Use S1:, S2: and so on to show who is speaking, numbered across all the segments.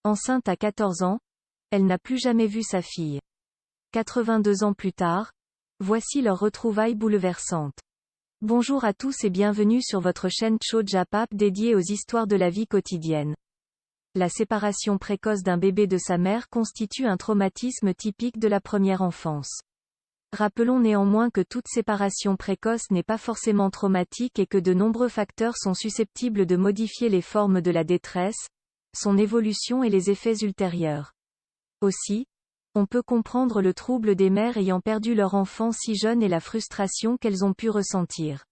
S1: Enceinte à 14 ans, elle n'a plus jamais vu sa fille. 82 ans plus tard, voici leur retrouvaille bouleversante. Bonjour à tous et bienvenue sur votre chaîne Cho Japap dédiée aux histoires de la vie quotidienne. La séparation précoce d'un bébé de sa mère constitue un traumatisme typique de la première enfance. Rappelons néanmoins que toute séparation précoce n'est pas forcément traumatique et que de nombreux facteurs sont susceptibles de modifier les formes de la détresse, son évolution et les effets ultérieurs. Aussi, on peut comprendre le trouble des mères ayant perdu leur enfant si jeune et la frustration qu'elles ont pu ressentir.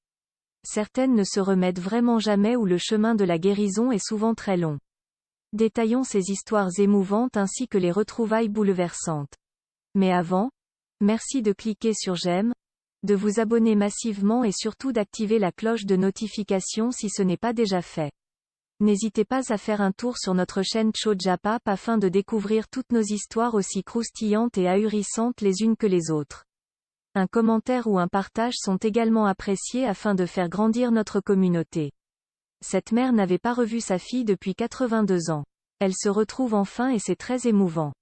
S1: Certaines ne se remettent vraiment jamais ou le chemin de la guérison est souvent très long. Détaillons ces histoires émouvantes ainsi que les retrouvailles bouleversantes. Mais avant, merci de cliquer sur j'aime, de vous abonner massivement et surtout d'activer la cloche de notification si ce n'est pas déjà fait. N'hésitez pas à faire un tour sur notre chaîne Cho Japap afin de découvrir toutes nos histoires aussi croustillantes et ahurissantes les unes que les autres. Un commentaire ou un partage sont également appréciés afin de faire grandir notre communauté. Cette mère n'avait pas revu sa fille depuis 82 ans. Elle se retrouve enfin et c'est très émouvant.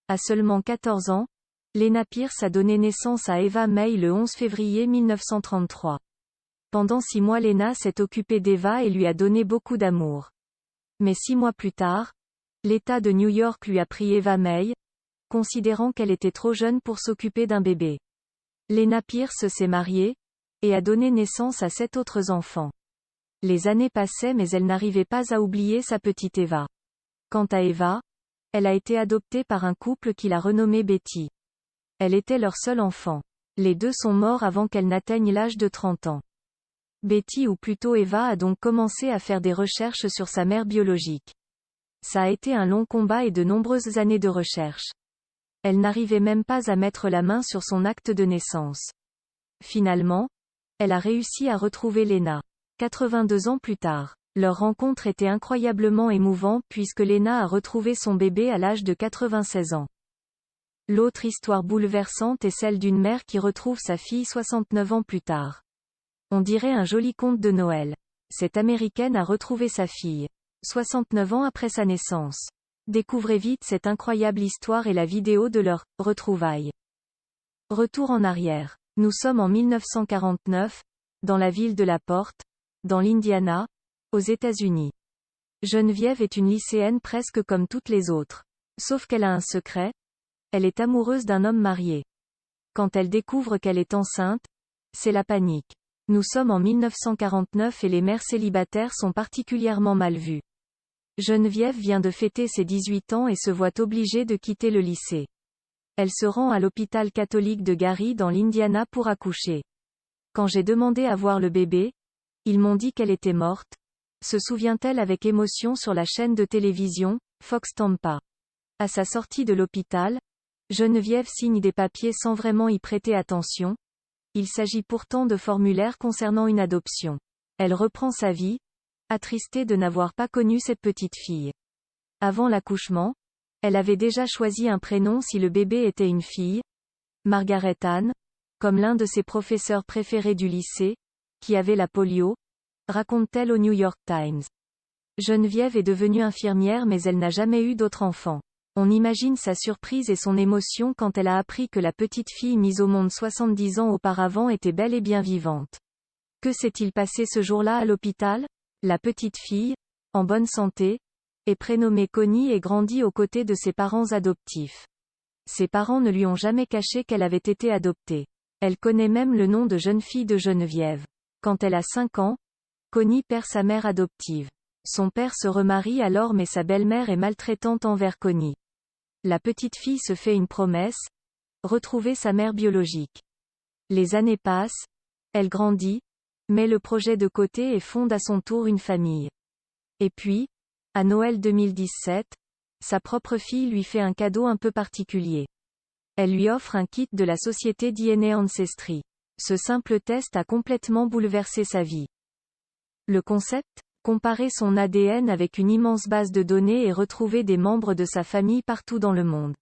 S1: À seulement 14 ans, Lena Pierce a donné naissance à Eva May le 11 février 1933. Pendant 6 mois Lena s'est occupée d'Eva et lui a donné beaucoup d'amour. Mais 6 mois plus tard, l'État de New York lui a pris Eva May, considérant qu'elle était trop jeune pour s'occuper d'un bébé. Lena Pierce s'est mariée, et a donné naissance à 7 autres enfants. Les années passaient mais elle n'arrivait pas à oublier sa petite Eva. Quant à Eva, elle a été adoptée par un couple qui l'a renommée Betty. Elle était leur seul enfant. Les deux sont morts avant qu'elle n'atteigne l'âge de 30 ans. Betty ou plutôt Eva a donc commencé à faire des recherches sur sa mère biologique. Ça a été un long combat et de nombreuses années de recherche. Elle n'arrivait même pas à mettre la main sur son acte de naissance. Finalement, elle a réussi à retrouver Lena. 82 ans plus tard. Leur rencontre était incroyablement émouvante puisque Lena a retrouvé son bébé à l'âge de 96 ans. L'autre histoire bouleversante est celle d'une mère qui retrouve sa fille 69 ans plus tard. On dirait un joli conte de Noël. Cette Américaine a retrouvé sa fille. 69 ans après sa naissance. Découvrez vite cette incroyable histoire et la vidéo de leur retrouvailles. Retour en arrière. Nous sommes en 1949, dans la ville de La Porte, dans l'Indiana, aux États-Unis. Geneviève est une lycéenne presque comme toutes les autres. Sauf qu'elle a un secret. Elle est amoureuse d'un homme marié. Quand elle découvre qu'elle est enceinte, c'est la panique. Nous sommes en 1949 et les mères célibataires sont particulièrement mal vues. Geneviève vient de fêter ses 18 ans et se voit obligée de quitter le lycée. Elle se rend à l'hôpital catholique de Gary dans l'Indiana pour accoucher. Quand j'ai demandé à voir le bébé, ils m'ont dit qu'elle était morte, se souvient-elle avec émotion sur la chaîne de télévision, Fox Tampa. À sa sortie de l'hôpital, Geneviève signe des papiers sans vraiment y prêter attention. Il s'agit pourtant de formulaires concernant une adoption. Elle reprend sa vie, attristée de n'avoir pas connu cette petite fille. Avant l'accouchement, elle avait déjà choisi un prénom si le bébé était une fille, Margaret Ann, comme l'un de ses professeurs préférés du lycée, qui avait la polio, raconte-t-elle au New York Times. Geneviève est devenue infirmière mais elle n'a jamais eu d'autre enfant. On imagine sa surprise et son émotion quand elle a appris que la petite fille mise au monde 70 ans auparavant était bel et bien vivante. Que s'est-il passé ce jour-là à l'hôpital? La petite fille, en bonne santé, est prénommée Connie et grandit aux côtés de ses parents adoptifs. Ses parents ne lui ont jamais caché qu'elle avait été adoptée. Elle connaît même le nom de jeune fille de Geneviève. Quand elle a 5 ans, Connie perd sa mère adoptive. Son père se remarie alors mais sa belle-mère est maltraitante envers Connie. La petite fille se fait une promesse, retrouver sa mère biologique. Les années passent, elle grandit, met le projet de côté et fonde à son tour une famille. Et puis, à Noël 2017, sa propre fille lui fait un cadeau un peu particulier. Elle lui offre un kit de la société DNA Ancestry. Ce simple test a complètement bouleversé sa vie. Le concept? Comparer son ADN avec une immense base de données et retrouver des membres de sa famille partout dans le monde.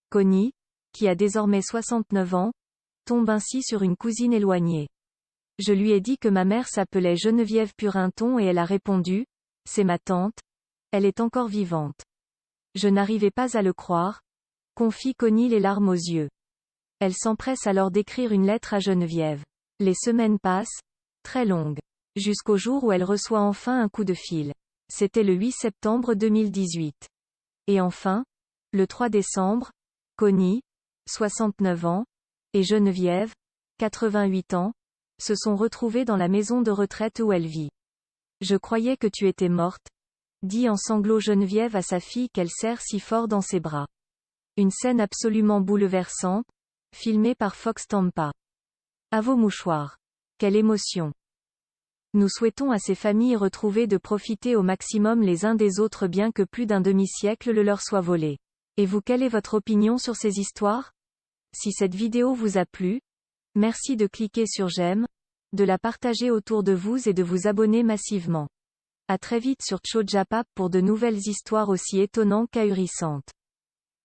S1: Connie, qui a désormais 69 ans, tombe ainsi sur une cousine éloignée. Je lui ai dit que ma mère s'appelait Geneviève Purinton et elle a répondu, c'est ma tante, elle est encore vivante. Je n'arrivais pas à le croire, confie Connie les larmes aux yeux. Elle s'empresse alors d'écrire une lettre à Geneviève. Les semaines passent, très longues, jusqu'au jour où elle reçoit enfin un coup de fil. C'était le 8 septembre 2018. Et enfin, le 3 décembre, Connie, 69 ans, et Geneviève, 88 ans, se sont retrouvées dans la maison de retraite où elle vit. Je croyais que tu étais morte, dit en sanglots Geneviève à sa fille qu'elle serre si fort dans ses bras. Une scène absolument bouleversante, filmée par Fox Tampa. À vos mouchoirs. Quelle émotion. Nous souhaitons à ces familles retrouvées de profiter au maximum les uns des autres bien que plus d'un demi-siècle le leur soit volé. Et vous, quelle est votre opinion sur ces histoires? Si cette vidéo vous a plu, merci de cliquer sur j'aime, de la partager autour de vous et de vous abonner massivement. À très vite sur Chojapap pour de nouvelles histoires aussi étonnantes qu'ahurissantes.